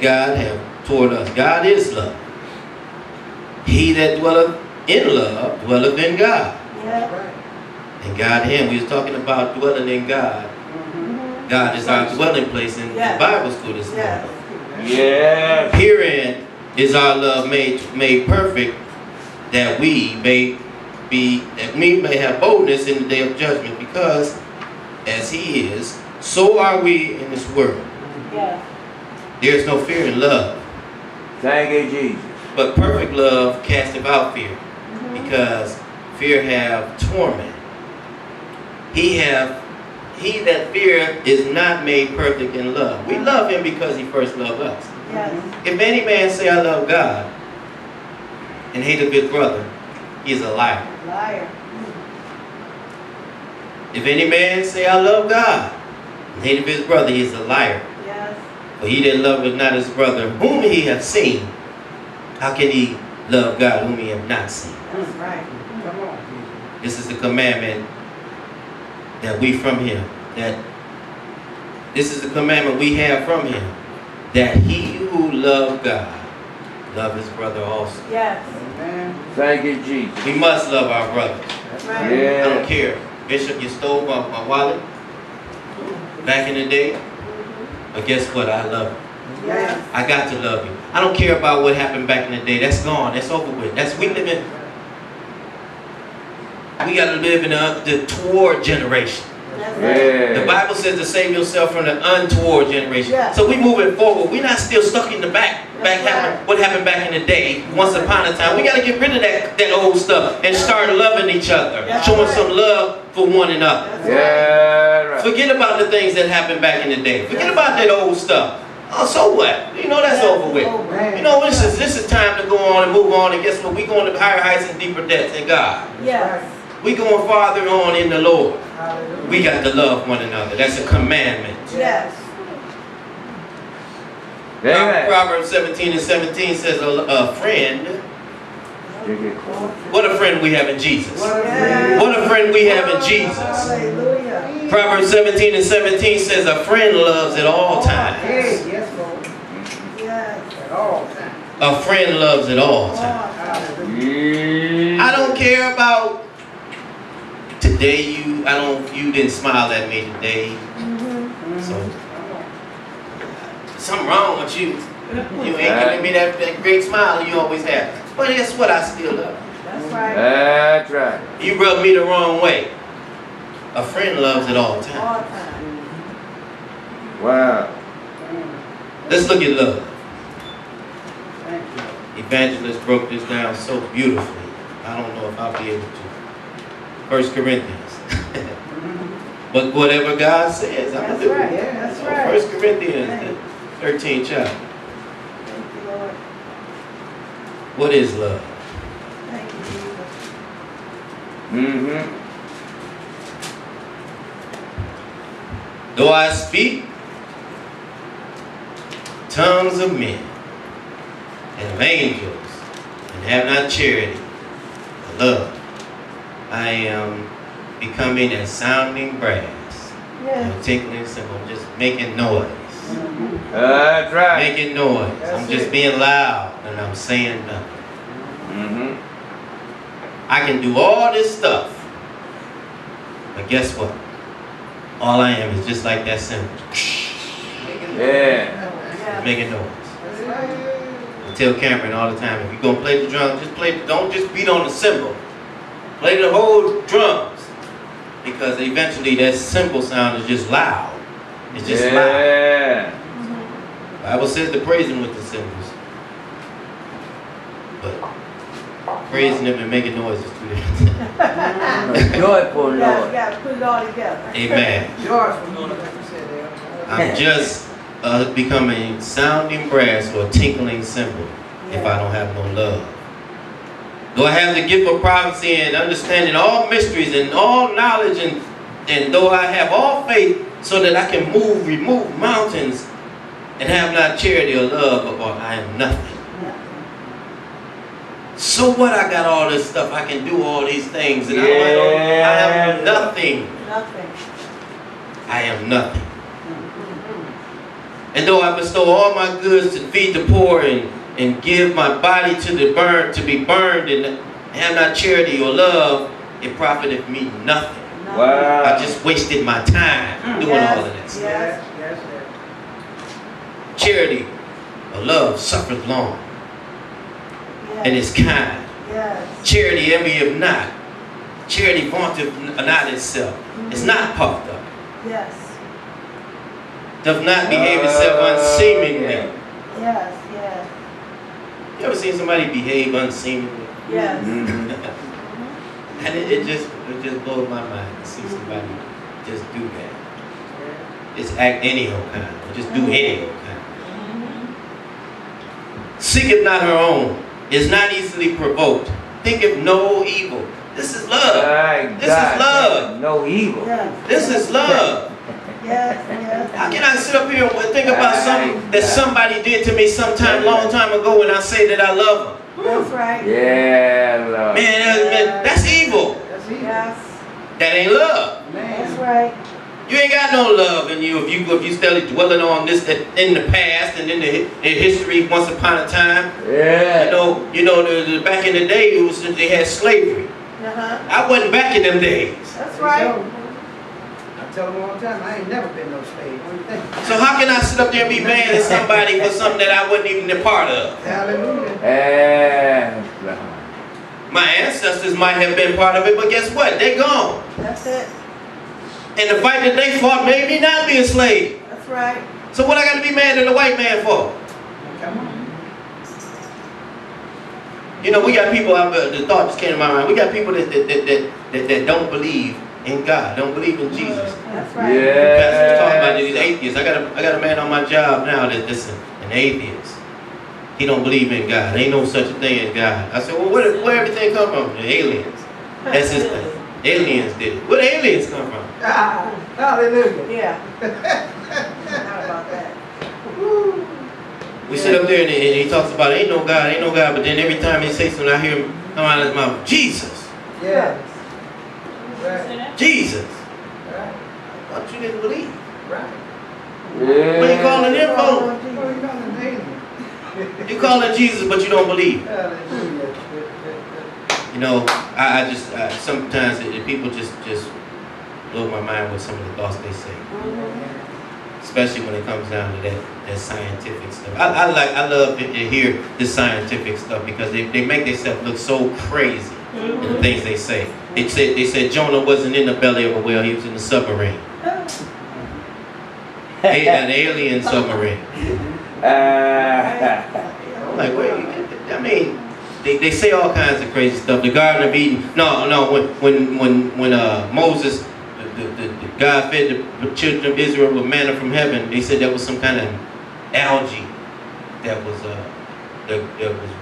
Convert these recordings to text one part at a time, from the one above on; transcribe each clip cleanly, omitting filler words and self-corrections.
God hath toward us. God is love. He that dwelleth in love dwelleth in God. Yeah. And God in him. We was talking about dwelling in God. God is our dwelling place in the Bible school this morning. Yeah. Herein is our love made perfect, that we may have boldness in the day of judgment, because as he is, so are we in this world. Yeah. There is no fear in love. Thank you, Jesus. But perfect love casteth out fear, because fear have torment. He that feareth is not made perfect in love. We love him because he first loved us. Yes. If any man say, I love God, and hate of his brother, he is a liar. Liar. If any man say, I love God, and hate of his brother, he is a liar. Yes. For he that loveth not his brother, whom he hath seen, how can he love God whom he hath not seen? That's right. Come on. This is the commandment that we from him. This is the commandment we have from him, that he who love God, love his brother also. Yes. Amen. Thank you, Jesus. We must love our brothers. That's right. I don't Yeah. care. Bishop, you stole my wallet back in the day, but guess what? I love you. Yes. I got to love you. I don't care about what happened back in the day. That's gone. That's over with. We got to live in the toward generation. That's right. Yeah. The Bible says to save yourself from the untoward generation. Yeah. So we moving forward. We're not still stuck in the back. Right. What happened back in the day, once upon a time. We got to get rid of that old stuff and start loving each other. That's showing right. some love for one another. That's Yeah. Right. Forget about the things that happened back in the day. Forget about that old stuff. Oh, so what? You know that's over with. Over. You know, this is time to go on and move on. And guess what? We going to higher heights and deeper depths in God. Yes. We going farther on in the Lord. Hallelujah. We got to love one another. That's a commandment. Yes. Amen. Proverbs 17:17 says a friend. What a friend we have in Jesus. Yes. What a friend we have in Jesus. Hallelujah. Proverbs 17:17 says a friend loves at all times. Hey, yes, Lord. Yes. At all times. A friend loves at all times. Hallelujah. I don't care about today. You didn't smile at me today. So something wrong with you. You ain't giving me that great smile you always have. But guess what? I still love you. That's right. That's right. You rubbed me the wrong way. A friend loves at all All times. time. Wow. Let's look at love. Thank you. Evangelist broke this down so beautifully. I don't know if I'll be able to. 1 Corinthians. But whatever God says, I'm That's going to do. right. Yeah. That's right. 1 Corinthians, the 13th chapter. Thank you, Lord. What is love? Thank you, Jesus. Mm-hmm. Though I speak tongues of men and of angels and have not charity, or love, I am becoming a sounding brass, Yes. a tinkling cymbal. I'm just making noise. That's right. Making noise. I'm That's just it. being loud and I'm saying nothing. Mm-hmm. I can do all this stuff, but guess what? All I am is just like that cymbal, Yeah. Yeah. making noise. That's right. I tell Cameron all the time, if you're gonna play the drum, don't just beat on the cymbal. Play the whole drums. Because eventually that cymbal sound is just loud. It's just loud. Yeah. The Bible says to praise him with the cymbals. But praising him and making noise is two different things. Joyful You Lord. got to put it all together. Amen. Joyful, Lord, like you said there. I'm just becoming sounding brass or tinkling cymbal if I don't have no love. Though I have the gift of prophecy and understanding all mysteries and all knowledge, and though I have all faith so that I can remove mountains, and have not charity or love, or I am nothing. So what? I got all this stuff. I can do all these things, and I am nothing. Nothing. I am nothing. And though I bestow all my goods to feed the poor and give my body to be burned and have not charity or love, it profiteth me nothing. Wow. I just wasted my time doing all of this. Yes. Yes, yes. Charity or love suffereth long and is kind. Yes. Charity envieth not. Charity vaunteth not itself. It's not puffed up. Yes. Doth not behave itself unseemingly. Yeah. Yes. Yes. You ever seen somebody behave unseemingly? Yes. Mhm. And it just blows my mind to see somebody just do that. Just act anyhow kind. Or just do anyhow kind. Seeketh not her own. Is not easily provoked. Thinketh no evil. This is love. My This is God, love. no evil. Yes. This is love. Yes. Yes. How can I sit up here and think about something that somebody did to me sometime, long time ago, and I say that I love them? That's right. Yeah, Lord. Man, that's evil. That's it. Yes. That ain't love. That's Man. right. You ain't got no love in you if you still dwelling on this that in the past and in the history once upon a time. Yeah. You know the back in the day they had slavery. Uh-huh. I wasn't back in them days. That's right. I tell them all the time, I ain't never been no slave. What do you think? So how can I sit up there and be mad at somebody for something that I wasn't even a part of? Hallelujah. Yeah. My ancestors might have been part of it, but guess what? They gone. That's it. And the fight that they fought made me not be a slave. That's right. So what I got to be mad at the white man for? Come on. You know, we got people out there, the thought just came to my mind. We got people that don't believe in God, don't believe in Jesus. That's right. Yeah. Pastor was talking about these atheists. I got a man on my job now that's an atheist. He don't believe in God. There ain't no such a thing as God. I said, well, where everything come from? The aliens. That's his thing. Aliens did it. Where the aliens come from? Ah, hallelujah. Yeah. How about that? We sit up there and he talks about ain't no God, but then every time he says something, I hear him come out of his mouth, Jesus, Yeah. Right. Jesus. Right. What you didn't believe? Right. Yeah. What you calling him for? Oh, you know the name. You calling Jesus, but you don't believe. Hallelujah. You know, I just sometimes people just blow my mind with some of the thoughts they say, especially when it comes down to that scientific stuff. I love to hear this scientific stuff because they make themselves look so crazy in the things they say. They said Jonah wasn't in the belly of a whale; he was in the submarine, an alien submarine. I'm like, wait, I mean. They say all kinds of crazy stuff. The Garden of Eden. No. When Moses, the God fed the children of Israel with manna from heaven, they said that was some kind of algae that was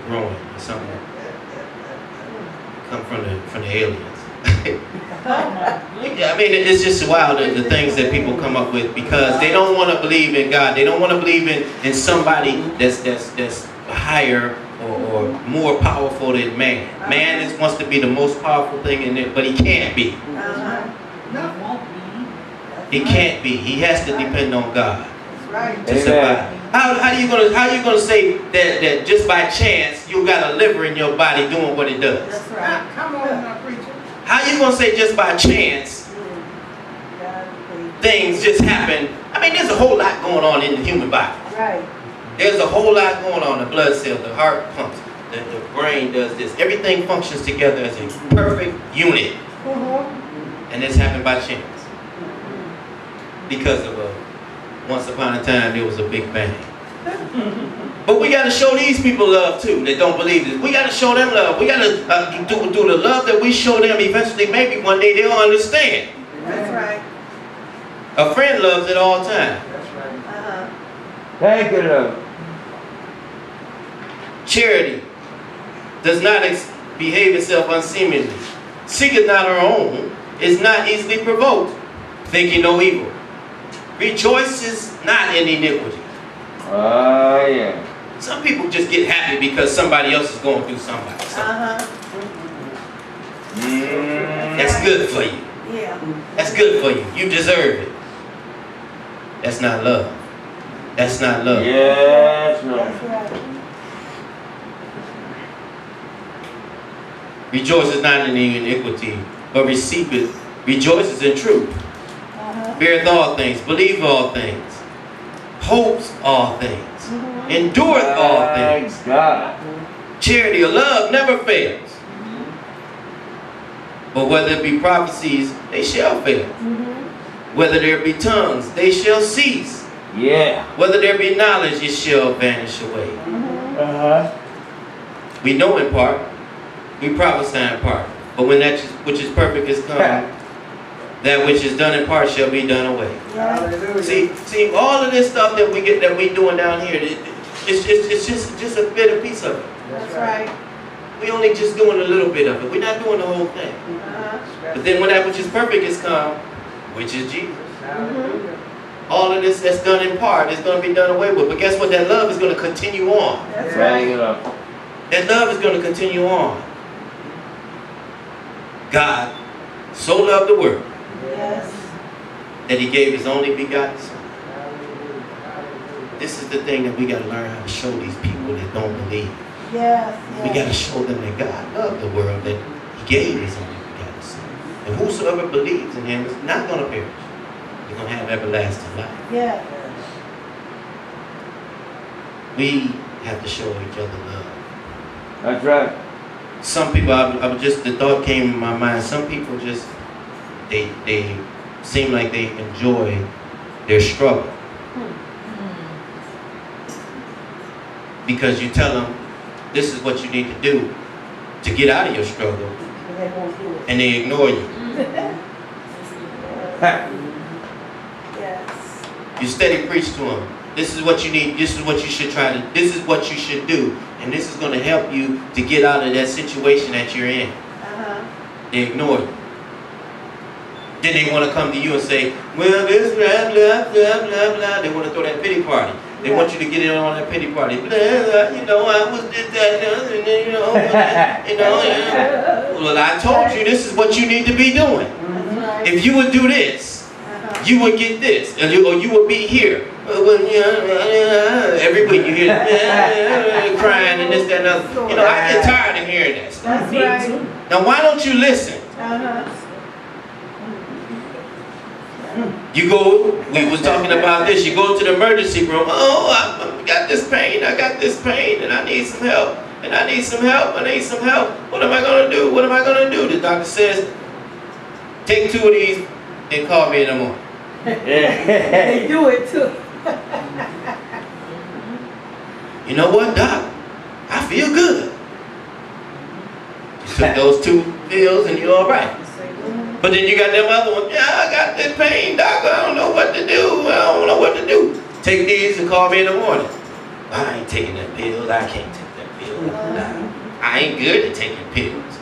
growing or something. Come from the aliens. I mean, it's just wild the things that people come up with because they don't want to believe in God. They don't want to believe in somebody that's higher or more powerful than man. Man wants to be the most powerful thing in it, but he can't be. He can't be. He has to depend on God That's right. to survive. How you gonna say that just by chance you got a liver in your body doing what it does? That's right. Come on now, preacher. How you gonna say just by chance things just happen? I mean, there's a whole lot going on in the human body. Right. There's a whole lot going on. The blood cells, the heart pumps, the brain does this. Everything functions together as a perfect unit. And this happened by chance. Because of once upon a time there was a big bang. But we got to show these people love too that don't believe this. We got to show them love. We got to do the love that we show them. Eventually, maybe one day they'll understand. That's right. A friend loves at all times. That's right. Thank you, Lord. Charity does not behave itself unseemingly. Seeketh not her own. Is not easily provoked. Thinking no evil. Rejoices not in iniquity. Oh, yeah. Some people just get happy because somebody else is going through something. That's good for you. Yeah. That's good for you. You deserve it. That's not love. That's not love. Yes, Lord. That's right. Rejoices not in the iniquity, but receiveth, rejoices in truth. Uh-huh. Beareth all things, believeth all things, hopes all things, Mhm. endureth all things. My God. Charity or love never fails. But whether it be prophecies, they shall fail. Mhm. Whether there be tongues, they shall cease. Yeah. Whether there be knowledge, it shall vanish away. Mhm. Uh-huh. We know in part, we prophesy in part. But when that which is perfect is come, that which is done in part shall be done away. Yeah. Hallelujah. See, all of this stuff that we doing down here, it's just a bit, a piece of it. That's right. We only just doing a little bit of it. We're not doing the whole thing. Uh-huh. But then when that which is perfect is come, which is Jesus, Hallelujah. all of this that's done in part is going to be done away with. But guess what? That love is going to continue on. That's Bring right. it up. That love is going to continue on. God so loved the world Yes. that he gave his only begotten son. Hallelujah. Hallelujah. This is the thing that we got to learn how to show these people that don't believe. Yes. We got to Yes. show them that God loved the world, that he gave his only begotten son. And whosoever believes in him is not going to perish. They're going to have everlasting life. Yes. We have to show each other love. That's right. Some people, the thought came in my mind, some people just, they seem like they enjoy their struggle. Because you tell them, this is what you need to do to get out of your struggle, But they won't do it. and they ignore you. Yes. You steady preach to them. This is what you need, this is what you should try to, this is what you should do, and this is going to help you to get out of that situation that you're in. Uh-huh. They ignore you. Then they want to come to you and say, well, this blah, blah, blah, blah, blah. They want to throw that pity party. They want you to get in on that pity party. Blah, blah, you know, I was did that, you know. Well, I told you this is what you need to be doing. That's right. If you would do this, Uh-huh. you would get this, or you would be here. Every week you hear crying and this, that, and other. You know, I get tired of hearing that stuff. That's right. Now, why don't you listen? Uh-huh. You go, we was talking about this, you go to the emergency room, oh, I got this pain, and I need some help, and I need some help. What am I going to do? What am I going to do? The doctor says, take 2 of these and call me in the morning. They do it too. You know what, doc? I feel good. You took those 2 pills and you're all right. But then you got them other ones. Yeah, I got this pain, doctor. I don't know what to do. Take these and call me in the morning. I ain't taking that pills. I can't take that pill. Nah, I ain't good at taking pills.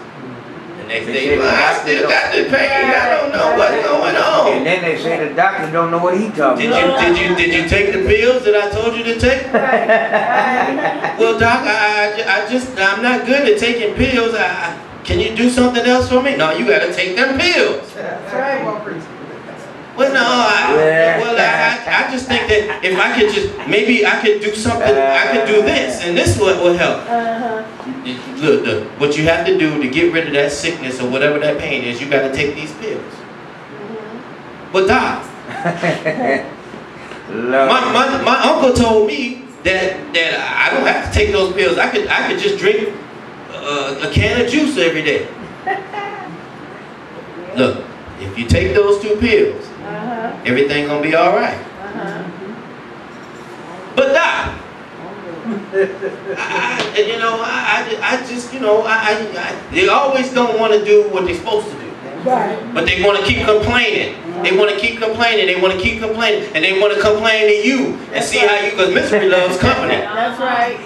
The next day, well, I still got this pain. I don't know what's going And on. then they say the doctor don't know what he talking about. Did you take the pills that I told you to take? Right. Right. Well, doc, I'm not good at taking pills. Can you do something else for me? No, you got to take them pills. That's right. Come on, preach. Well, no, I just think that if I could just, maybe I could do something, I could do this, and this will help. Uh-huh. Look, what you have to do to get rid of that sickness or whatever that pain is, you got to take these pills. Mhm. But doc, Love my uncle told me that I don't have to take those pills. I could just drink a can of juice every day. Look, if you take those 2 pills, Uh-huh. everything gonna be all right. Uh-huh. But doc, they always don't want to do what they're supposed to do. Right. But they want to keep complaining. They want to keep complaining. They want to keep complaining. And they want to complain to you and see how you, because misery loves company. That's right.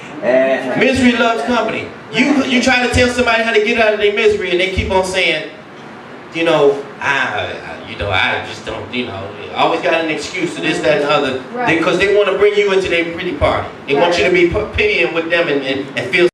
Misery loves company. You try to tell somebody how to get out of their misery and they keep on saying, I just don't, always got an excuse to this, that, and the other. Right. Because they want to bring you into their pity party. They want you to be pitying with them and feel